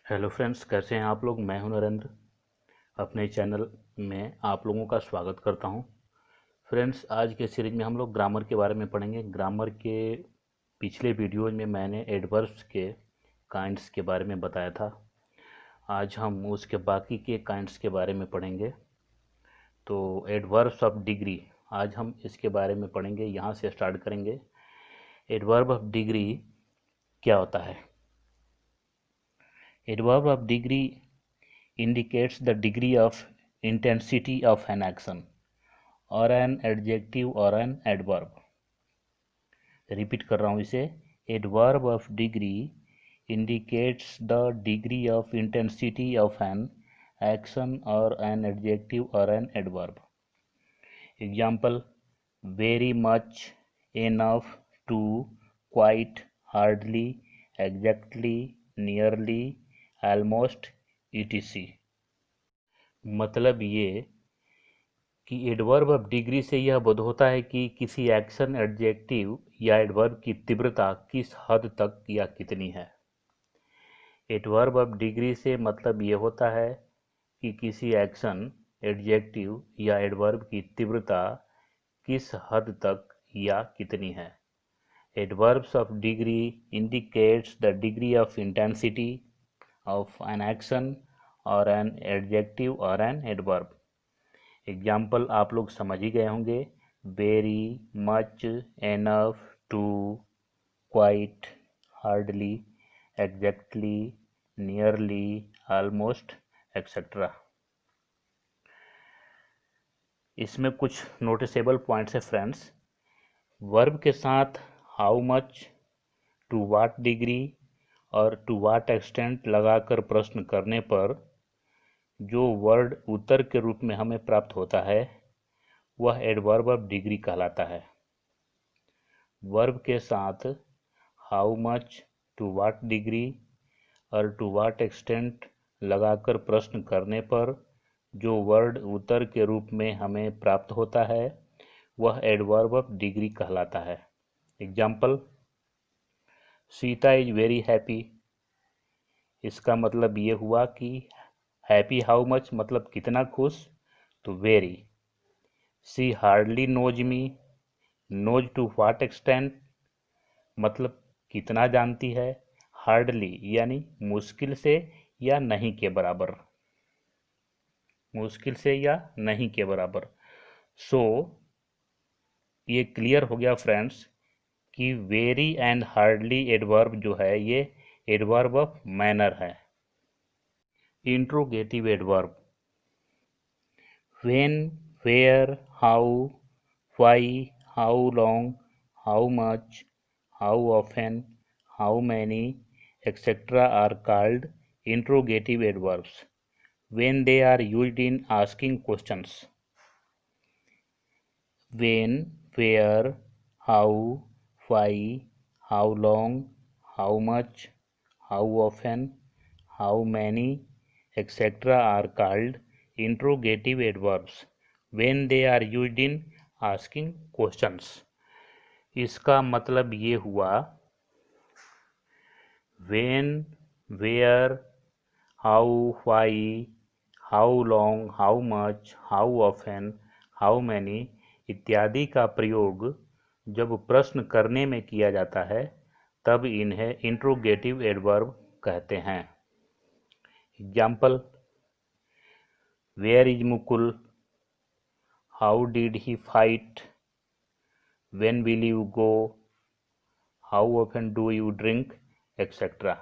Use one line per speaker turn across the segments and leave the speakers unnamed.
Hello friends, कैसे हैं आप लोग। मैं हूं नरेंद्र। अपने चैनल में आप लोगों का स्वागत करता हूं। फ्रेंड्स, आज के सीरीज में हम लोग ग्रामर के बारे में पढ़ेंगे। ग्रामर के पिछले वीडियोज में मैंने एडवर्ब्स के काइंड्स के बारे में बताया था। आज हम उसके बाकी के काइंड्स के बारे में पढ़ेंगे। तो एडवर्ब्स ऑफ डिग्री, आज हम इसके बारे में पढ़ेंगे। यहाँ से स्टार्ट करेंगे। एडवर्ब ऑफ डिग्री क्या होता है। Adverb of degree indicates the degree of intensity of an action or an adjective or an adverb. Repeat कर रहा हूँ इसे। adverb of degree indicates the degree of intensity of an action or an adjective or an adverb. Example: very much, enough, to, quite, hardly, exactly, nearly, almost, etc. मतलब ये कि adverb of degree से यह बोध होता है कि किसी एक्शन, एडजेक्टिव या एडवर्ब की तीव्रता किस हद तक या कितनी है। एडवर्ब ऑफ डिग्री से मतलब ये होता है कि किसी एक्शन, एडजेक्टिव या एडवर्ब की तीव्रता किस हद तक या कितनी है। Adverbs of degree indicates the degree of intensity of an action और एन एडजेक्टिव और एन एडवर्ब। एग्जाम्पल आप लोग समझ ही गए होंगे। Very, much, enough, too, quite, hardly, exactly, nearly, almost, etcetera. इसमें कुछ नोटिसेबल पॉइंट्स है फ्रेंड्स। वर्ब के साथ how much, to what degree और टू वाट एक्सटेंट लगाकर प्रश्न करने पर जो वर्ड उत्तर के रूप में हमें प्राप्त होता है वह एडवर्ब ऑफ डिग्री कहलाता है। वर्ब के साथ how much, to what degree और टू वाट एक्सटेंट लगाकर प्रश्न करने पर जो वर्ड उत्तर के रूप में हमें प्राप्त होता है वह एडवर्ब ऑफ डिग्री कहलाता है। Example: Sita is very happy. इसका मतलब ये हुआ कि हैप्पी हाउ मच मतलब कितना खुश, तो very. She hardly knows me, knows to what extent मतलब कितना जानती है, हार्डली यानी मुश्किल से या नहीं के बराबर, मुश्किल से या नहीं के बराबर। सो ये क्लियर हो गया फ्रेंड्स कि वेरी एंड हार्डली एडवर्ब जो है ये एडवर्ब ऑफ मैनर है। Interrogative adverb: when, where, how, why, how long, how much, how often, how many, etc. are called interrogative adverbs when they are used in asking questions. When, where, how, why, how long, how much, how often, how many, etc. are called interrogative adverbs when they are used in asking questions. इसका मतलब ये हुआ when, where, how, why, how long, how much, how often, how many इत्यादि का प्रयोग जब प्रश्न करने में किया जाता है तब इन्हें इंट्रोगेटिव एडवर्ब कहते हैं। Example: where is Mukul, how did he fight, when will you go, how often do you drink, etcetera.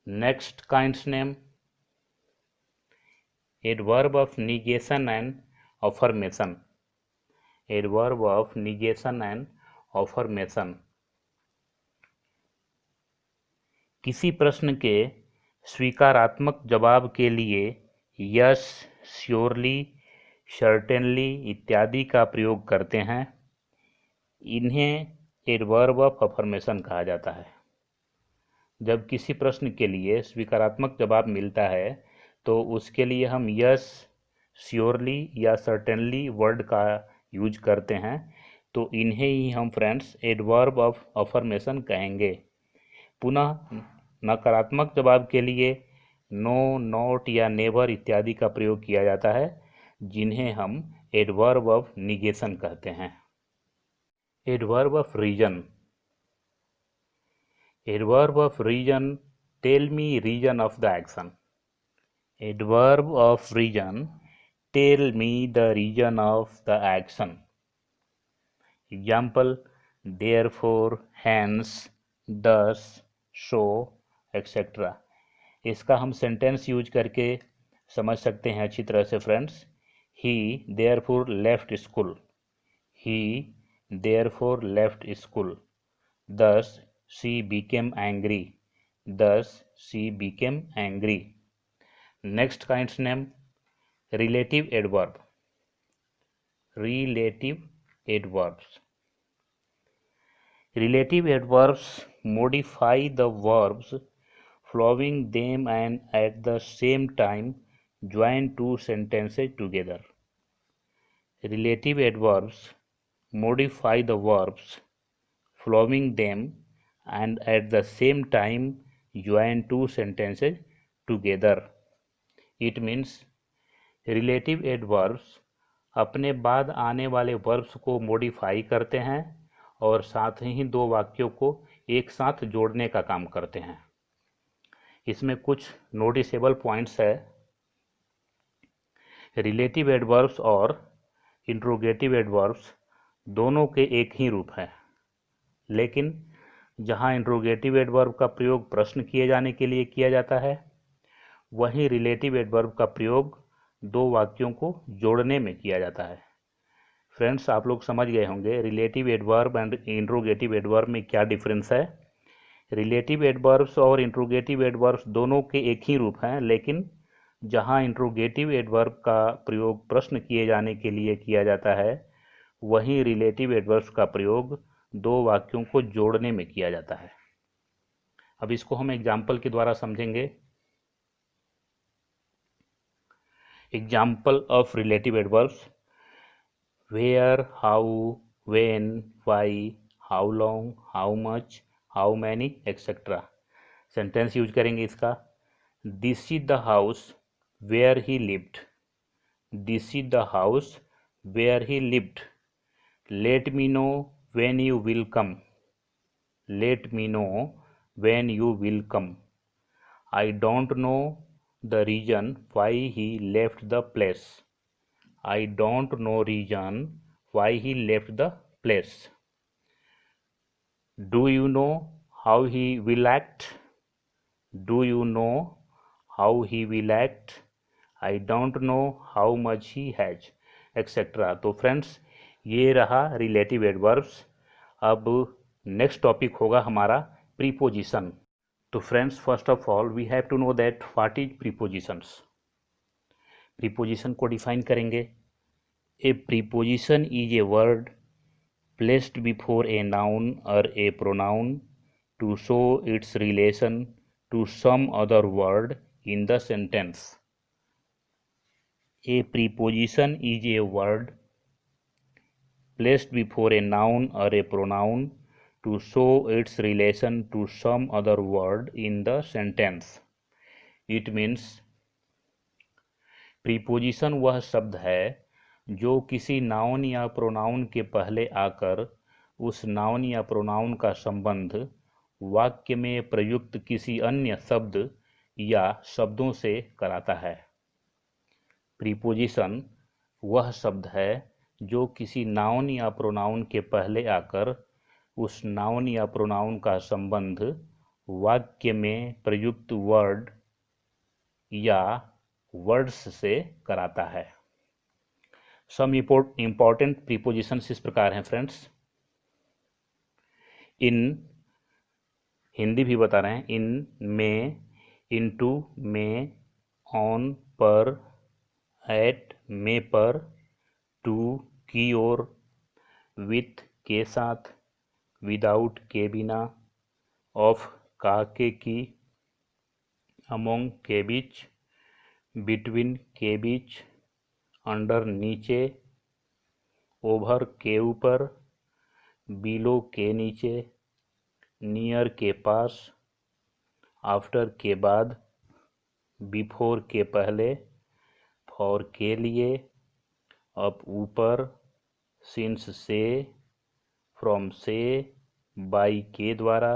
Next kinds name: adverb of negation and affirmation. Adverb of negation and affirmation: किसी प्रश्न के स्वीकारात्मक जवाब के लिए yes, surely, certainly इत्यादि का प्रयोग करते हैं। इन्हें एडवर्ब ऑफ अफर्मेशन कहा जाता है। जब किसी प्रश्न के लिए स्वीकारात्मक जवाब मिलता है तो उसके लिए हम यस, श्योरली या सर्टेनली वर्ड का यूज करते हैं, तो इन्हें ही हम फ्रेंड्स एडवर्ब ऑफ अफर्मेशन कहेंगे। पुनः नकारात्मक जवाब के लिए नो, नॉट या नेवर इत्यादि का प्रयोग किया जाता है, जिन्हें हम एडवर्ब ऑफ निगेशन कहते हैं। Adverb of reason. Adverb of reason, tell me reason of the action. Adverb of reason, tell me the reason of the action. Example, therefore, hence, thus, so, etcetera. इसका हम sentence use करके समझ सकते हैं अच्छी तरह से friends. He therefore left school. He therefore left school. Thus she became angry. Thus she became angry. Next kind's name, relative adverb. Relative adverbs. Relative adverbs modify the verbs following them and at the same time join two sentences together. Relative adverbs modify the verbs following them and at the same time join two sentences together. It means relative adverbs अपने बाद आने वाले verbs को modify करते हैं और साथ ही दो वाक्यों को एक साथ जोड़ने का काम करते हैं। इसमें कुछ नोटिसेबल पॉइंट्स है। रिलेटिव एडवर्ब्स और इंट्रोगेटिव एडवर्ब्स दोनों के एक ही रूप हैं, लेकिन जहां इंट्रोगेटिव एडवर्ब का प्रयोग प्रश्न किए जाने के लिए किया जाता है, वहीं रिलेटिव एडवर्ब का प्रयोग दो वाक्यों को जोड़ने में किया जाता है। फ्रेंड्स, आप लोग समझ गए होंगे relative adverb and interrogative adverb में क्या डिफरेंस है। रिलेटिव एडवर्ब्स और इंट्रोगेटिव एडवर्ब्स दोनों के एक ही रूप हैं, लेकिन जहां इंट्रोगेटिव एडवर्ब का प्रयोग प्रश्न किए जाने के लिए किया जाता है, वहीं रिलेटिव एडवर्ब्स का प्रयोग दो वाक्यों को जोड़ने में किया जाता है। अब इसको हम एग्जाम्पल के द्वारा समझेंगे। Example of relative adverbs, where, how, when, why, how long, how much, how many, etcetera. Sentence use करेंगे इसका। This is the house where he lived. This is the house where he lived. Let me know when you will come. Let me know when you will come. I don't know the reason why he left the place. I don't know reason why he left the place. Do you know how he will act? Do you know how he will act? I don't know how much he has, etc. तो friends, ये रहा relative adverbs. अब next topic होगा हमारा preposition. तो friends, first of all we have to know that what is prepositions. Preposition को define करेंगे। A preposition is a word placed before a noun और a pronoun to show its relation to some other word in the sentence. A preposition is a word placed before a noun or a pronoun to show its relation to some other word in the sentence. It means preposition वह शब्द है जो किसी noun या pronoun के पहले आकर उस नाउन या प्रोनाउन का संबंध वाक्य में प्रयुक्त किसी अन्य शब्द या शब्दों से कराता है। प्रीपोजिशन वह शब्द है जो किसी नाउन या प्रोनाउन के पहले आकर उस नाउन या प्रोनाउन का संबंध वाक्य में प्रयुक्त वर्ड या वर्ड्स से कराता है। सम इंपॉर्टेंट प्रीपोजिशंस इस प्रकार हैं फ्रेंड्स। इन, हिंदी भी बता रहे हैं, इन, में, इनटू, में, ऑन, पर, एट, में पर, टू, की ओर, विथ, के साथ, विदाउट, के बिना, ऑफ, का, के, की, अमोंग, के बीच, बिटवीन, के बीच, अंडर, नीचे, ओवर, के ऊपर, बिलो, के नीचे, नियर, के पास, आफ्टर के बाद, बिफोर के पहले, फॉर के लिए, अप ऊपर, सिंस से, फ्रॉम से, बाई के द्वारा,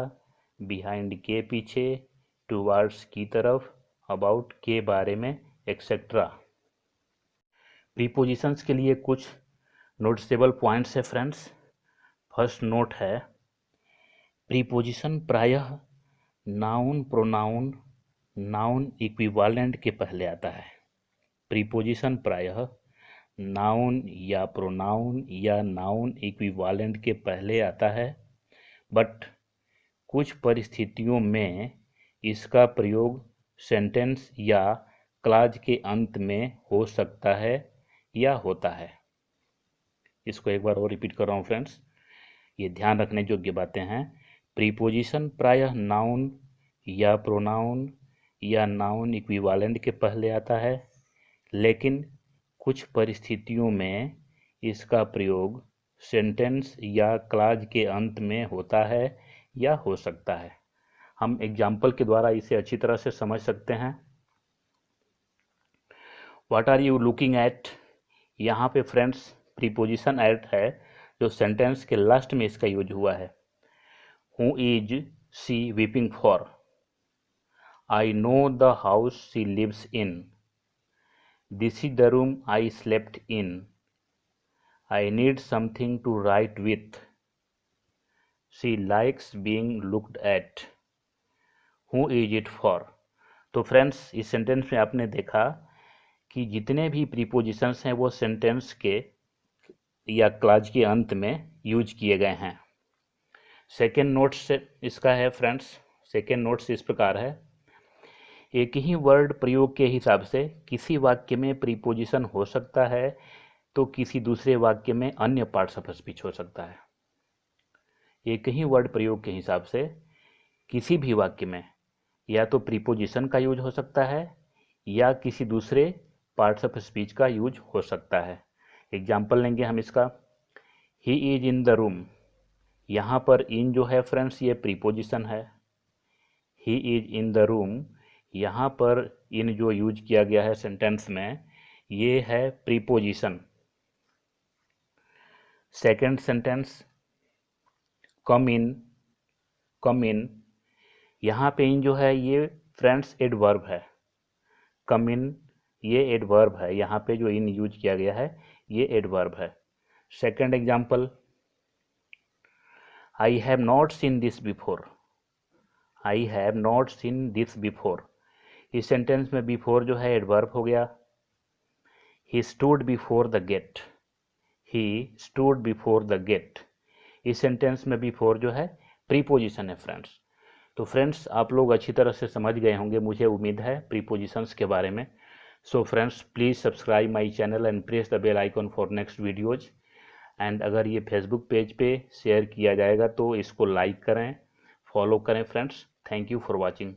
बिहाइंड के पीछे, टुवार्ड्स की तरफ, अबाउट के बारे में, एक्सेट्रा। प्रीपोजिशंस के लिए कुछ नोटिसेबल पॉइंट्स है फ्रेंड्स। फर्स्ट नोट है, प्रीपोजिशन प्रायः नाउन, प्रोनाउन, नाउन इक्विवेलेंट के पहले आता है। प्रीपोजिशन प्रायः नाउन या प्रोनाउन या नाउन इक्विवेलेंट के पहले आता है, बट कुछ परिस्थितियों में इसका प्रयोग सेंटेंस या क्लॉज के अंत में हो सकता है या होता है। इसको एक बार और रिपीट कर रहा हूँ फ्रेंड्स, ये ध्यान रखने योग्य बातें हैं। प्रीपोजिशन प्रायः नाउन या प्रोनाउन या नाउन इक्विवेलेंट के पहले आता है, लेकिन कुछ परिस्थितियों में इसका प्रयोग सेंटेंस या क्लॉज के अंत में होता है या हो सकता है। हम एग्जाम्पल के द्वारा इसे अच्छी तरह से समझ सकते हैं। What are you looking at, यहाँ पे फ्रेंड्स प्रीपोजिशन एट है जो सेंटेंस के लास्ट में इसका यूज हुआ है। Who is she weeping for, I know the house she lives in, this is the room I slept in, I need something to write with, she likes being looked at, who is it for. तो friends इस sentence में आपने देखा कि जितने भी prepositions हैं वो सेंटेंस के या क्लॉज के अंत में यूज किए गए हैं। सेकेंड नोट्स इसका है फ्रेंड्स, सेकेंड नोट्स इस प्रकार है, एक ही वर्ड प्रयोग के हिसाब से किसी वाक्य में प्रीपोजिशन हो सकता है तो किसी दूसरे वाक्य में अन्य पार्ट्स ऑफ स्पीच हो सकता है। एक ही वर्ड प्रयोग के हिसाब से किसी भी वाक्य में या तो प्रीपोजिशन का यूज हो सकता है या किसी दूसरे पार्ट्स ऑफ स्पीच का यूज हो सकता है। एग्जाम्पल लेंगे हम इसका, he is in the room, यहाँ पर इन जो है फ्रेंड्स ये प्रीपोजिशन है। He is in the room, यहाँ पर इन जो यूज किया गया है सेंटेंस में ये है प्रीपोजिशन। सेकेंड सेंटेंस, कम इन, यहाँ पे इन जो है ये फ्रेंड्स एडवर्ब है। कम इन ये एडवर्ब है, यहाँ पे जो इन यूज किया गया है ये एडवर्ब है। Second example, I have not seen this before, I have not seen this before, इस सेंटेंस में बिफोर जो है एडवर्ब हो गया। He stood before the gate, he stood before the gate, इस सेंटेंस में बिफोर जो है प्रीपोजिशन है फ्रेंड्स। तो फ्रेंड्स आप लोग अच्छी तरह से समझ गए होंगे मुझे उम्मीद है प्रीपोजिशंस के बारे में। So friends please subscribe my channel and press the bell icon for next videos. And अगर ये फेसबुक पेज पे शेयर किया जाएगा तो इसको लाइक करें, फॉलो करें friends. Thank you for watching.